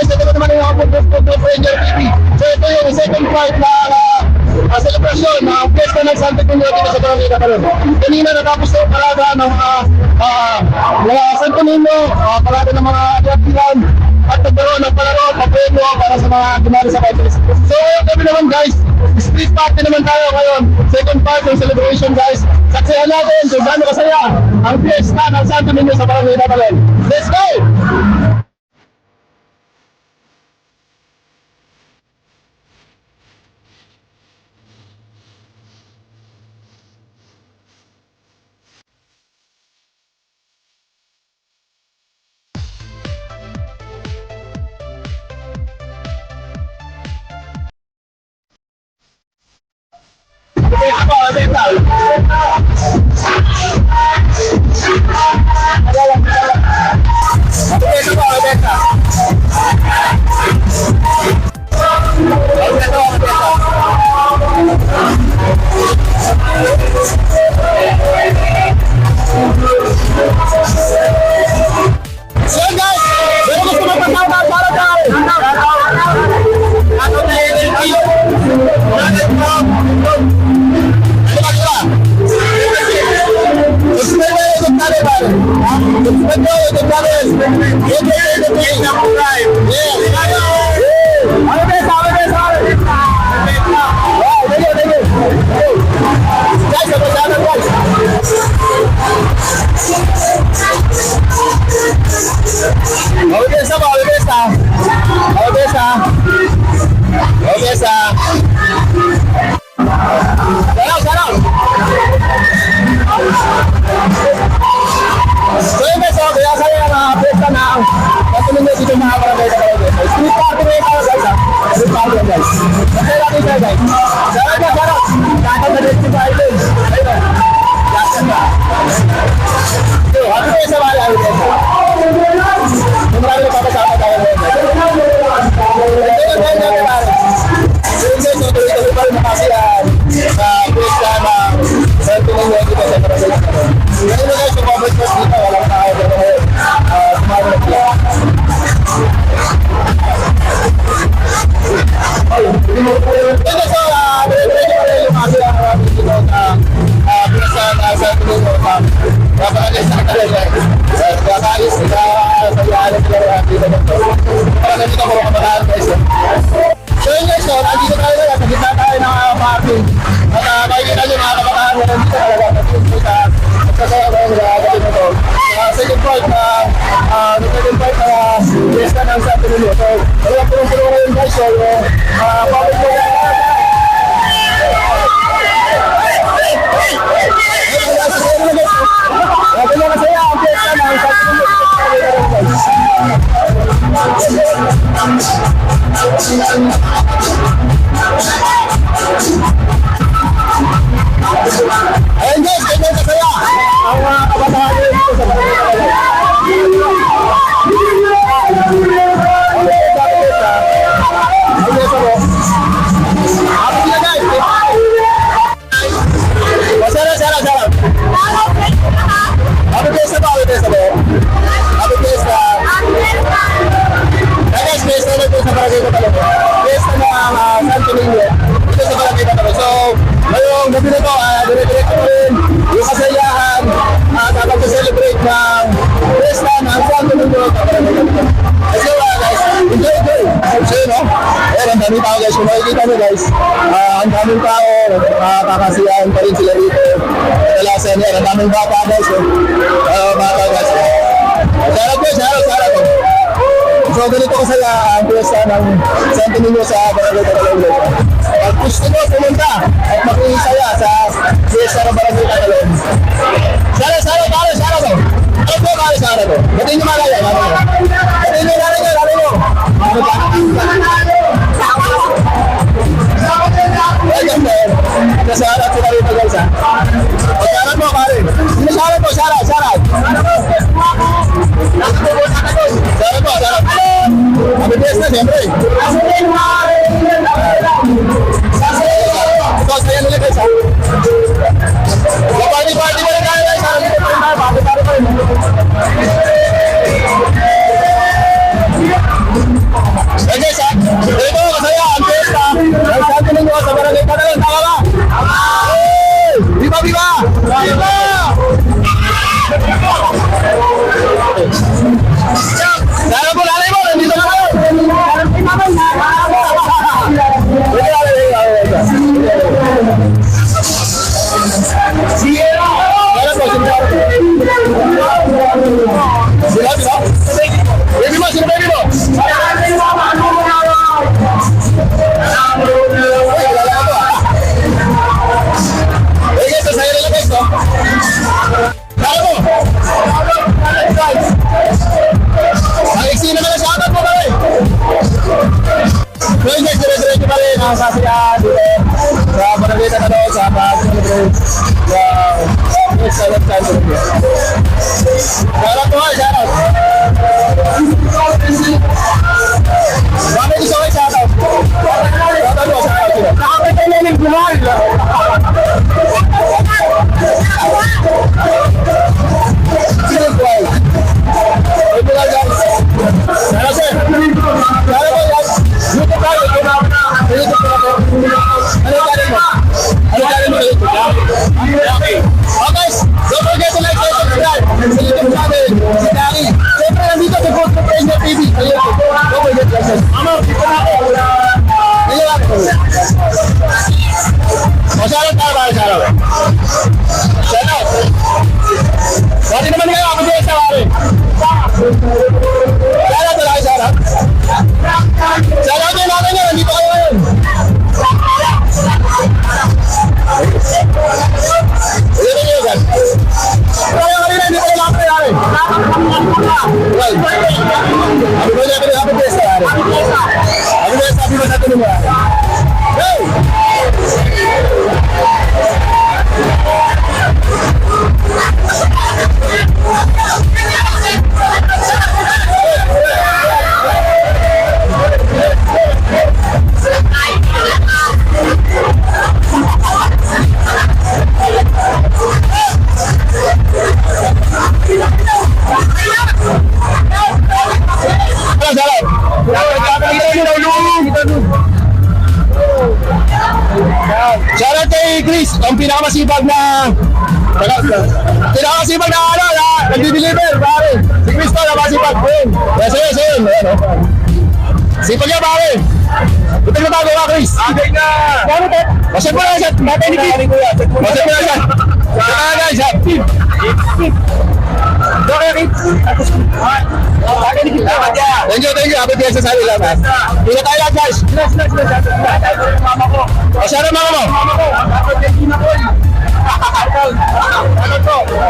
guys, ito naman yung mga puntos-puntos Ranger TV. So ito yung second part na celebration ng Fiesta ng Santo Niño dito sa Barangay Catalon. Kanina natapos na yung parada ng mga Santo Niño, parada ng mga Adiatilan, at nagkaroon ng palaro, papremyo para sa mga dumari sa Bibles. So ngayon kami naman guys, street party naman tayo ngayon. Second part ng celebration guys. Saksihan natin kung gaano kasaya ang Fiesta ng Santo Niño sa Barangay Catalon. Let's go! Ang daming tao, nakakasiyahan pa rin sila rito. Kadalasan yan, ang daming bata guys. Bata guys. Sarap. So ganito kasaya ang piyesta ng Santo Niño sa Barangay Catalon. Pag gusto nyo pumunta at makikisaya sa piyesta ng Barangay Catalon. Sara to. Ano po Sara to? Batiin nyo malaya. Batiin nyo nyo. Nasaharap sila rito guys ha. Pagkaran mo pare. Sinasaharap mo, Sarap. Happy Fiesta siyempre. Ito, saya nila guys ha. Party mo rin tayo guys ha. Party pa rin. Tagalog, tama ba? Viva, viva! Viva! Lalo po, lalay mo, nandito na kayo. Lalo po, sila, sila? Baby mo, sino baby mo? Guys, sasaya nila guys, no? Lalo mo! Alexi naman ang shoutout mo kami! So yun guys, dire-diretso pa rin ang sasaya dito sa Barangay Tatalo sa pag-celebrate sa Salad Santo. Shoutout mo nga, shoutout! Bakit gusto ko yung shoutout? Shoutout mo, shoutout sila. Nakapitay na yung buhay! Sino yung buhay? Ay, buhay guys! Sana sir! Sana mo yan! YouTube tayo! YouTube ko ako! Ano channel mo? Ano channel mo sa YouTube? Okay! Okay guys! Don't forget to like and subscribe sa YouTube channel si Dari! Siyempre nandito sa Good to Praise TV sa YouTube! Don't forget to like and subscribe! Dito na ako! Dito na ako! O, shoutout tayo ba? Shoutout! Shoutout! Dati naman kayo ako dito sa pare! Shoutout na lang, shoutout! Shoutout din natin yun! Nandito kayo ngayon! Dito nyo yan! Kaya kanina hindi kayo lang kayo rin! Well, happy birthday, happy birthday, rin! Happy birthday, happy birthday mo rin! Hey! Shoutout kay Chris, ang pinakamasibag na ano, na nag-deliver, pare. Si Chris to, napasibag. Yes, yes, yes. Sipag niya, pare. Ito yung bago ka, Chris. Okay na. Masyad mo na siya. Masyad mo na siya. Saka guys, ha. Thank you. Happy birthday sa sarili lang, ha. Hindi tayo lahat, guys. Masyado mama mo.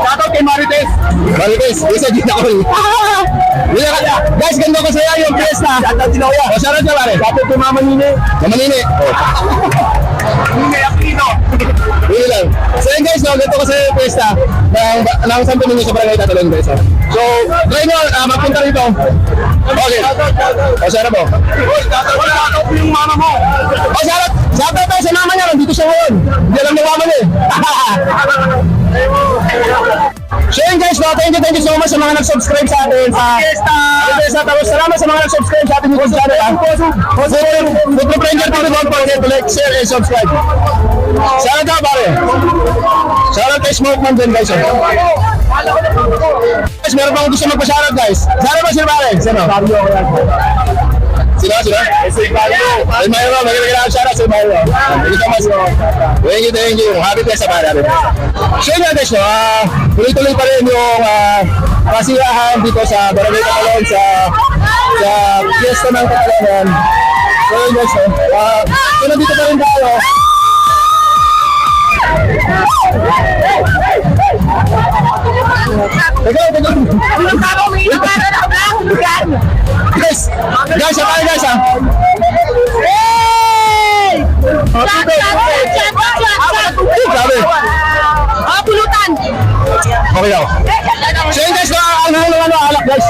Shoutout kay Marites. Marites, isa Gina ko. Guys, ganito ko sa'yo yung fiesta. Shoutout din ako yan. Shoutout ka pare. Shoutout kay Mama Nini. Mama Nini. Nini Aquino. Hindi lang. So yun guys, ganito ko sa'yo yung fiesta ng Santo Niño sa Barangay Tatalon guys. So, try nyo, magpunta rito. Okay. O, shoutout mo. Shoutout ko yung mama mo. O, shoutout tayo sa mama niya. Nandito siya ngayon. Hindi alam na mama niya. So yun guys, thank you so much sa mga nag-subscribe sa atin sa tapos salamat sa mga nag-subscribe sa ating YouTube channel. Good Ranger TV, don't forget to like, share, and subscribe. Shoutout ka pare. Shoutout kay Smoke Man din guys. Guys, meron pa akong gusto magpa-shoutout guys. Shoutout ba sila pare? Sino? Sino? Si Mario. Si Mario, magiging shoutout si Mario. Thank you so much. Thank you. Happy birthday sa pare. So yun guys, tuloy-tuloy pa rin yung kasiyahan dito sa Barangay Tatalon sa fiesta ng Catalonan. So yun guys, so nandito pa rin tayo. Guys, sa tayo guys ha. Hey! Grabe. Pulutan! Okay daw. So yun guys, ang alak guys.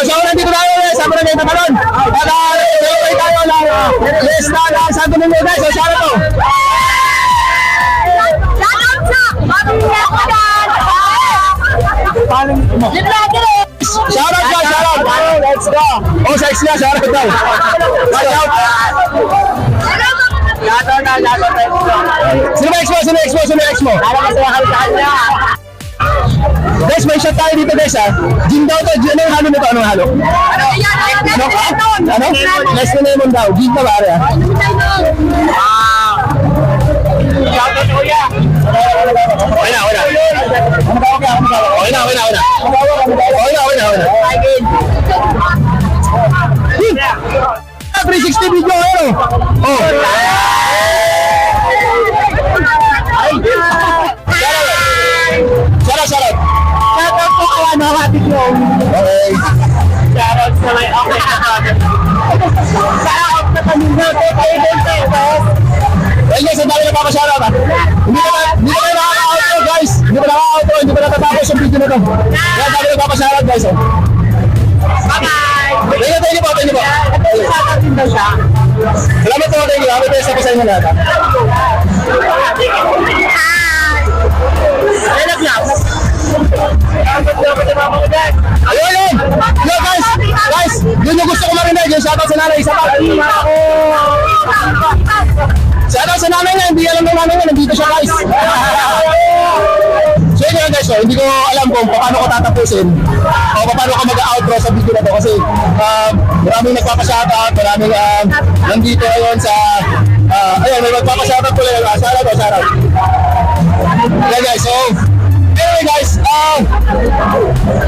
So nandito tayo sa Barangay Tatalon. At nilagay tayo ng lista ng Santo Niño guys. So shoutout to. Shoutout sa! Bagong nakakan! Yung lagi rin! Shoutout guys, shoutout. Let's go. Oh, sex na, shoutout daw. Shoutout. Sino ba ex mo? Sino ex mo? Sino ex mo? Guys, may shot tayo dito guys ha. Gin daw to. Ano yung halo nito? Anong halo? Ano? Less na lemon daw. Gin na pare ha. Okay na. Yun. 360 video ngayon. Oh. Shoutout. Shoutout po kawan ng hati ko. Okay. Shoutout sa may okay na kami. Shoutout sa kanina ko kayo din pesos. Well guys, ang dami na papashoutout ha. Hindi pa nakaka-outro guys. Hindi pa natatapos yung video na to. Kaya ang dami na papashoutout guys. Bye-bye! Thank you po. Shoutout din daw siya. Salamat po, thank you. Happy best ako sa inyo lahat ha. Ayun! Yo guys! Yun yung gusto ko marinig. Yung shoutout sa nanay. Isa pa. Shoutout sa nanay niya. Hindi alam ng nanay niya. Nandito siya guys. So yun nga guys, hindi ko alam kung paano ko tatapusin o paano ko mag-outro sa video na to kasi maraming nagpapashoutout, maraming nandito ngayon sa ayun, may magpapashoutout ko lang. Shoutout. Yeah guys, so anyway guys,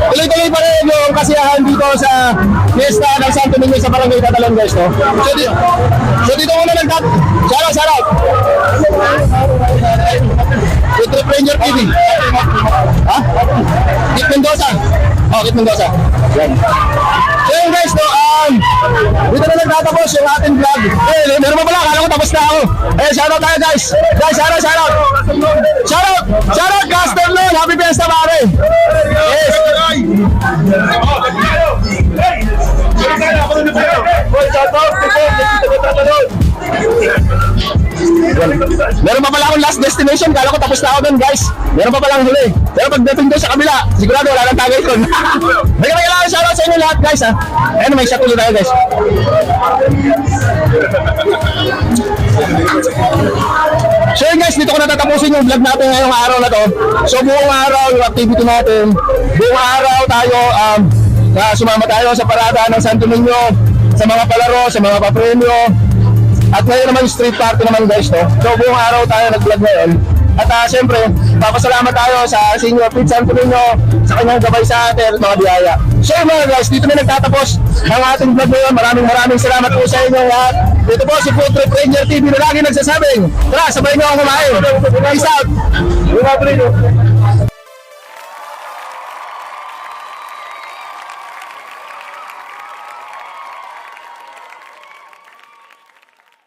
tuloy-tuloy pa rin yung kasiyahan dito sa fiesta ng Santo Niño sa Barangay Catalon guys, no? So dito muna shoutout. Trip Ranger TV. Ha? Kit Mendoza. Oh, Kit Mendoza. Yan. So yun guys, no, dito na nagtatapos yung ating vlog. Eh, meron pa pala, kala ko tapos na ako. Eh, shoutout tayo guys. Guys, shoutout. Shoutout, Castor Lon. Happy Fiesta, pare. Yes. Meron pa pala akong last destination. Kala ko tapos na ako doon guys. Meron pa palang huli. Pero pagdating doon sa kabila, sigurado wala nang tagay doon. May kailangan shoutout sa inyo lahat guys ha. Ayun, may shot ulit tayo guys. So yun guys, dito ko natatapusin yung vlog natin ngayong araw na to. So buong araw yung activity natin. Buong araw tayo sumama tayo sa parada ng Santo Niño, sa mga palaro, sa mga papremyo. At ngayon naman street party naman guys, no? So buong araw tayo nag-vlog ngayon. At siyempre, papasalamat tayo sa Senior Pete Santo Niño sa kanyang gabay sa atin at mga biyaya. So mga guys, dito na nagtatapos ang ating vlog ngayon. Maraming salamat po sa inyo lahat. Dito po si Food Trip Ranger TV na lagi nagsasabing, tara, sabay nyo ako kumain. Peace out!